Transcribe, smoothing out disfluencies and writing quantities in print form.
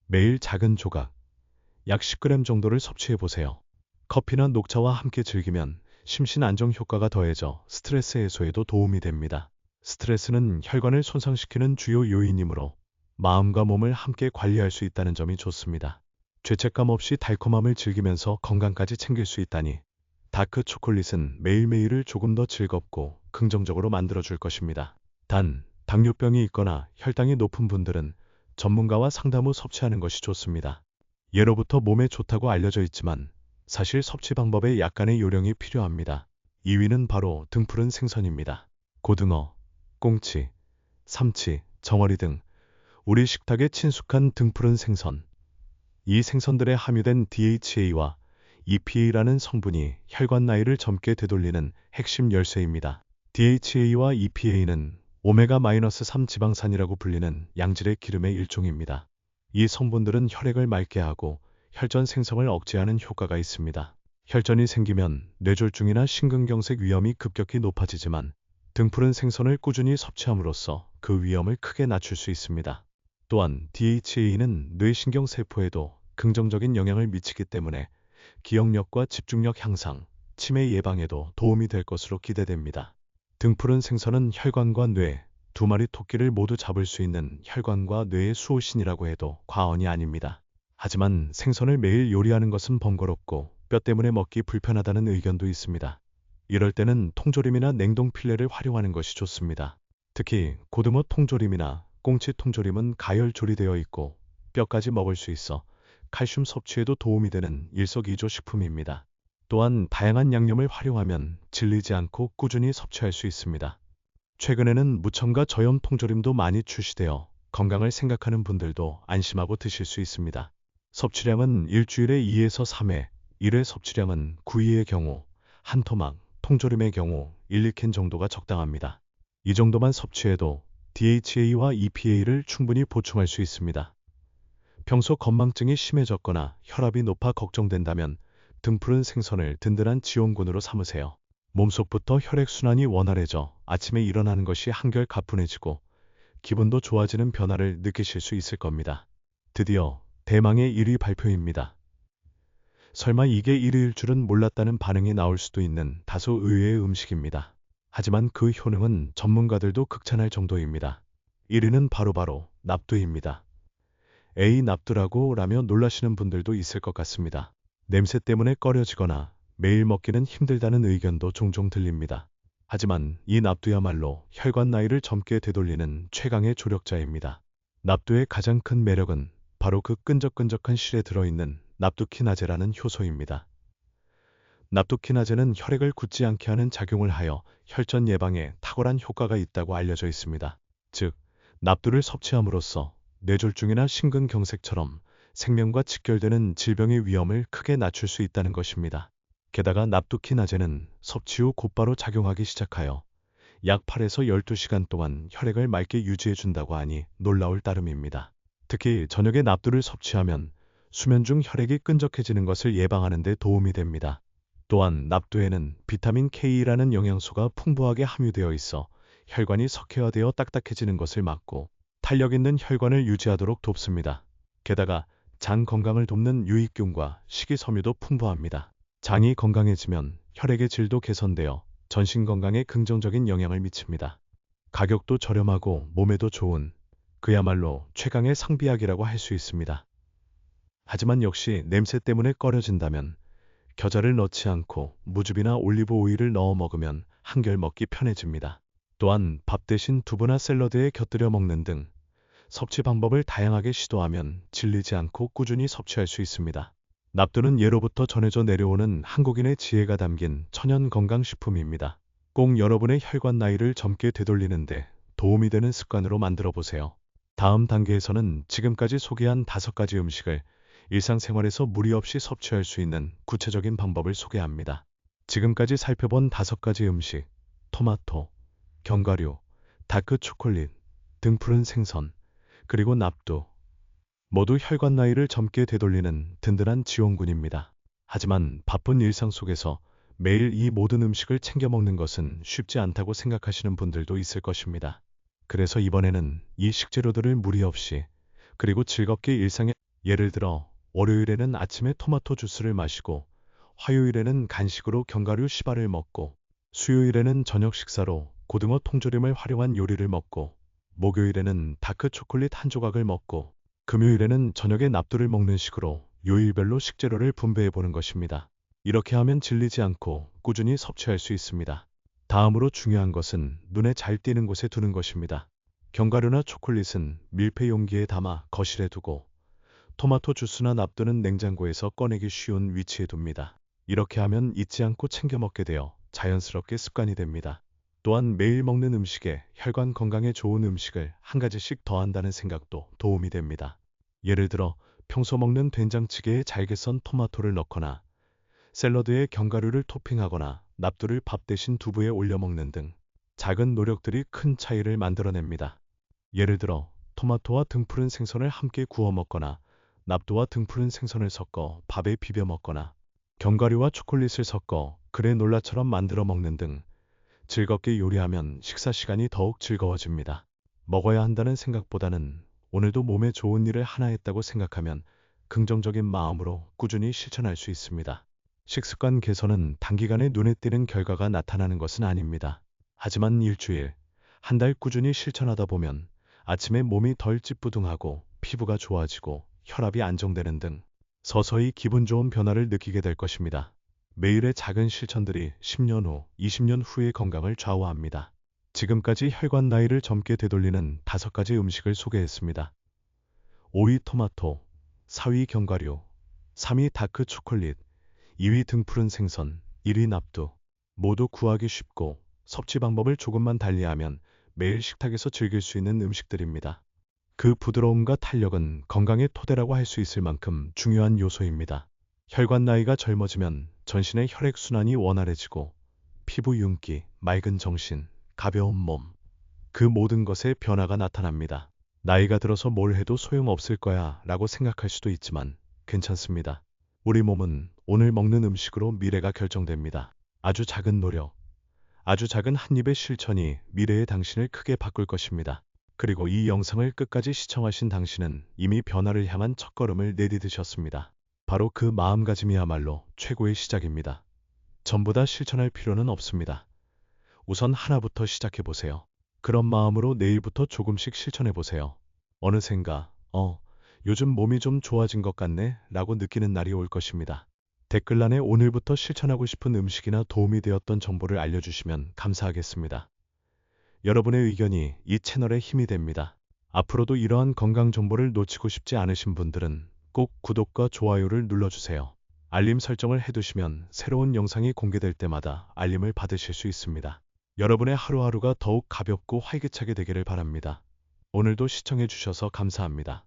매일 작은 조각, 약 10g 정도를 섭취해 보세요. 커피나 녹차와 함께 즐기면 심신 안정 효과가 더해져 스트레스 해소에도 도움이 됩니다. 스트레스는 혈관을 손상시키는 주요 요인이므로 마음과 몸을 함께 관리할 수 있다는 점이 좋습니다. 죄책감 없이 달콤함을 즐기면서 건강까지 챙길 수 있다니 다크 초콜릿은 매일매일을 조금 더 즐겁고 긍정적으로 만들어줄 것입니다. 단, 당뇨병이 있거나 혈당이 높은 분들은 전문가와 상담 후 섭취하는 것이 좋습니다. 예로부터 몸에 좋다고 알려져 있지만 사실 섭취 방법에 약간의 요령이 필요합니다. 2위는 바로 등푸른 생선입니다. 고등어, 꽁치, 삼치, 정어리 등 우리 식탁에 친숙한 등푸른 생선. 이 생선들에 함유된 DHA와 EPA라는 성분이 혈관 나이를 젊게 되돌리는 핵심 열쇠입니다. DHA와 EPA는 오메가-3 지방산이라고 불리는 양질의 기름의 일종입니다. 이 성분들은 혈액을 맑게 하고 혈전 생성을 억제하는 효과가 있습니다. 혈전이 생기면 뇌졸중이나 심근경색 위험이 급격히 높아지지만 등푸른 생선을 꾸준히 섭취함으로써 그 위험을 크게 낮출 수 있습니다. 또한 DHA는 뇌신경 세포에도 긍정적인 영향을 미치기 때문에 기억력과 집중력 향상, 치매 예방에도 도움이 될 것으로 기대됩니다. 등푸른 생선은 혈관과 뇌, 두 마리 토끼를 모두 잡을 수 있는 혈관과 뇌의 수호신이라고 해도 과언이 아닙니다. 하지만 생선을 매일 요리하는 것은 번거롭고 뼈 때문에 먹기 불편하다는 의견도 있습니다. 이럴 때는 통조림이나 냉동 필레를 활용하는 것이 좋습니다. 특히 고등어 통조림이나 꽁치 통조림은 가열 조리되어 있고 뼈까지 먹을 수 있어 칼슘 섭취에도 도움이 되는 일석이조 식품입니다. 또한 다양한 양념을 활용하면 질리지 않고 꾸준히 섭취할 수 있습니다. 최근에는 무첨가 저염 통조림도 많이 출시되어 건강을 생각하는 분들도 안심하고 드실 수 있습니다. 섭취량은 일주일에 2에서 3회, 1회 섭취량은 9회의 경우, 한 토막, 통조림의 경우 1, 2캔 정도가 적당합니다. 이 정도만 섭취해도 DHA와 EPA를 충분히 보충할 수 있습니다. 평소 건망증이 심해졌거나 혈압이 높아 걱정된다면 등푸른 생선을 든든한 지원군으로 삼으세요. 몸속부터 혈액순환이 원활해져 아침에 일어나는 것이 한결 가뿐해지고 기분도 좋아지는 변화를 느끼실 수 있을 겁니다. 드디어 대망의 1위 발표입니다. 설마 이게 1위일 줄은 몰랐다는 반응이 나올 수도 있는 다소 의외의 음식입니다. 하지만 그 효능은 전문가들도 극찬할 정도입니다. 1위는 바로 납두입니다. 에이 납두라고 라며 놀라시는 분들도 있을 것 같습니다. 냄새 때문에 꺼려지거나 매일 먹기는 힘들다는 의견도 종종 들립니다. 하지만 이 납두야말로 혈관 나이를 젊게 되돌리는 최강의 조력자입니다. 납두의 가장 큰 매력은 바로 그 끈적끈적한 실에 들어있는 납두키나제라는 효소입니다. 납두키나제는 혈액을 굳지 않게 하는 작용을 하여 혈전 예방에 탁월한 효과가 있다고 알려져 있습니다. 즉, 납두를 섭취함으로써 뇌졸중이나 심근경색처럼 생명과 직결되는 질병의 위험을 크게 낮출 수 있다는 것입니다. 게다가 납두키나제는 섭취 후 곧바로 작용하기 시작하여 약 8에서 12시간 동안 혈액을 맑게 유지해 준다고 하니 놀라울 따름입니다. 특히 저녁에 납두를 섭취하면 수면 중 혈액이 끈적해지는 것을 예방하는 데 도움이 됩니다. 또한 납두에는 비타민 K라는 영양소가 풍부하게 함유되어 있어 혈관이 석회화되어 딱딱해지는 것을 막고 탄력 있는 혈관을 유지하도록 돕습니다. 게다가 장 건강을 돕는 유익균과 식이섬유도 풍부합니다. 장이 건강해지면 혈액의 질도 개선되어 전신 건강에 긍정적인 영향을 미칩니다. 가격도 저렴하고 몸에도 좋은 그야말로 최강의 상비약이라고 할 수 있습니다. 하지만 역시 냄새 때문에 꺼려진다면 겨자를 넣지 않고 무즙이나 올리브 오일을 넣어 먹으면 한결 먹기 편해집니다. 또한 밥 대신 두부나 샐러드에 곁들여 먹는 등 섭취 방법을 다양하게 시도하면 질리지 않고 꾸준히 섭취할 수 있습니다. 납두는 예로부터 전해져 내려오는 한국인의 지혜가 담긴 천연 건강식품입니다. 꼭 여러분의 혈관 나이를 젊게 되돌리는데 도움이 되는 습관으로 만들어 보세요. 다음 단계에서는 지금까지 소개한 5가지 음식을 일상생활에서 무리 없이 섭취할 수 있는 구체적인 방법을 소개합니다. 지금까지 살펴본 5가지 음식, 토마토, 견과류, 다크 초콜릿, 등푸른 생선, 그리고 납두. 모두 혈관 나이를 젊게 되돌리는 든든한 지원군입니다. 하지만 바쁜 일상 속에서 매일 이 모든 음식을 챙겨 먹는 것은 쉽지 않다고 생각하시는 분들도 있을 것입니다. 그래서 이번에는 이 식재료들을 무리 없이 그리고 즐겁게 일상에 예를 들어 월요일에는 아침에 토마토 주스를 마시고, 화요일에는 간식으로 견과류 시바를 먹고, 수요일에는 저녁 식사로 고등어 통조림을 활용한 요리를 먹고, 목요일에는 다크 초콜릿 한 조각을 먹고, 금요일에는 저녁에 납두를 먹는 식으로 요일별로 식재료를 분배해 보는 것입니다. 이렇게 하면 질리지 않고 꾸준히 섭취할 수 있습니다. 다음으로 중요한 것은 눈에 잘 띄는 곳에 두는 것입니다. 견과류나 초콜릿은 밀폐 용기에 담아 거실에 두고, 토마토 주스나 납두는 냉장고에서 꺼내기 쉬운 위치에 둡니다. 이렇게 하면 잊지 않고 챙겨 먹게 되어 자연스럽게 습관이 됩니다. 또한 매일 먹는 음식에 혈관 건강에 좋은 음식을 한 가지씩 더한다는 생각도 도움이 됩니다. 예를 들어 평소 먹는 된장찌개에 잘게 썬 토마토를 넣거나, 샐러드에 견과류를 토핑하거나, 납두를 밥 대신 두부에 올려 먹는 등 작은 노력들이 큰 차이를 만들어냅니다. 예를 들어 토마토와 등푸른 생선을 함께 구워 먹거나, 납두와 등푸른 생선을 섞어 밥에 비벼 먹거나, 견과류와 초콜릿을 섞어 그래놀라처럼 만들어 먹는 등 즐겁게 요리하면 식사 시간이 더욱 즐거워집니다. 먹어야 한다는 생각보다는 오늘도 몸에 좋은 일을 하나 했다고 생각하면 긍정적인 마음으로 꾸준히 실천할 수 있습니다. 식습관 개선은 단기간에 눈에 띄는 결과가 나타나는 것은 아닙니다. 하지만 일주일, 한 달 꾸준히 실천하다 보면 아침에 몸이 덜 찌뿌둥하고 피부가 좋아지고 혈압이 안정되는 등 서서히 기분 좋은 변화를 느끼게 될 것입니다. 매일의 작은 실천들이 10년 후, 20년 후의 건강을 좌우합니다. 지금까지 혈관 나이를 젊게 되돌리는 5가지 음식을 소개했습니다. 5위 토마토, 4위 견과류, 3위 다크 초콜릿, 2위 등푸른 생선, 1위 납두. 모두 구하기 쉽고 섭취 방법을 조금만 달리하면 매일 식탁에서 즐길 수 있는 음식들입니다. 그 부드러움과 탄력은 건강의 토대라고 할 수 있을 만큼 중요한 요소입니다. 혈관 나이가 젊어지면 전신의 혈액순환이 원활해지고, 피부 윤기, 맑은 정신, 가벼운 몸, 그 모든 것에 변화가 나타납니다. 나이가 들어서 뭘 해도 소용없을 거야 라고 생각할 수도 있지만 괜찮습니다. 우리 몸은 오늘 먹는 음식으로 미래가 결정됩니다. 아주 작은 노력, 아주 작은 한 입의 실천이 미래의 당신을 크게 바꿀 것입니다. 그리고 이 영상을 끝까지 시청하신 당신은 이미 변화를 향한 첫걸음을 내디디셨습니다. 바로 그 마음가짐이야말로 최고의 시작입니다. 전부 다 실천할 필요는 없습니다. 우선 하나부터 시작해보세요. 그런 마음으로 내일부터 조금씩 실천해보세요. 어느샌가, 요즘 몸이 좀 좋아진 것 같네 라고 느끼는 날이 올 것입니다. 댓글란에 오늘부터 실천하고 싶은 음식이나 도움이 되었던 정보를 알려주시면 감사하겠습니다. 여러분의 의견이 이 채널의 힘이 됩니다. 앞으로도 이러한 건강 정보를 놓치고 싶지 않으신 분들은 꼭 구독과 좋아요를 눌러주세요. 알림 설정을 해두시면 새로운 영상이 공개될 때마다 알림을 받으실 수 있습니다. 여러분의 하루하루가 더욱 가볍고 활기차게 되기를 바랍니다. 오늘도 시청해주셔서 감사합니다.